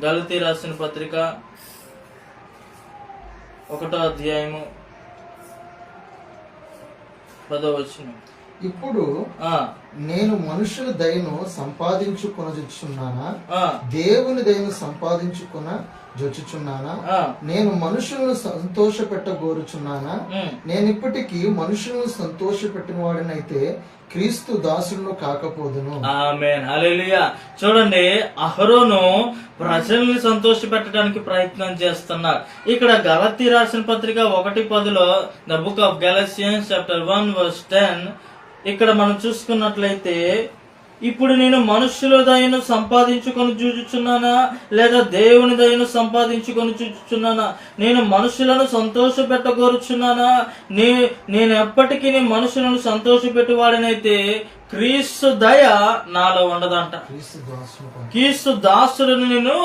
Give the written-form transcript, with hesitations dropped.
గలతీ రాసిన పత్రిక 1వ అధ్యాయము 10వ వచనం. ఇప్పుడు నేను మనుషుల దయను సంపాదించుకొనజొచ్చుచున్నానా, దేవుని దయను సంపాదించుకొనజొచ్చుచున్నానా? నేను మనుషులను సంతోష పెట్టగోరుచున్నానా? నేను ఇప్పటికీ మనుషులను సంతోష పెట్టిన వాడినైతే క్రీస్తు దాసులను కాకపోదును. ఆమేన్, హల్లెలూయా. చూడండి, అహరోను ప్రజల్ని సంతోష పెట్టడానికి ప్రయత్నం చేస్తున్నారు. ఇక్కడ గలతీ రాసిన పత్రిక 1:10లో ద బుక్ ఆఫ్ గెలసియన్స్ చాప్టర్ 1:10 ఇక్కడ మనం చూసుకున్నట్లయితే, ఇప్పుడు నేను మనుషుల దయను సంపాదించుకొని చూచుచున్నానా, లేదా దేవుని దయను సంపాదించుకొని చూచుచున్నానా? నేను మనుషులను సంతోష పెట్టగోరుచున్నానా? నేను ఎప్పటికీ మనుషులను సంతోష పెట్టువాడినైతే క్రీస్తు దయ నాలో ఉండదంట. క్రీస్తు దాసులను నేను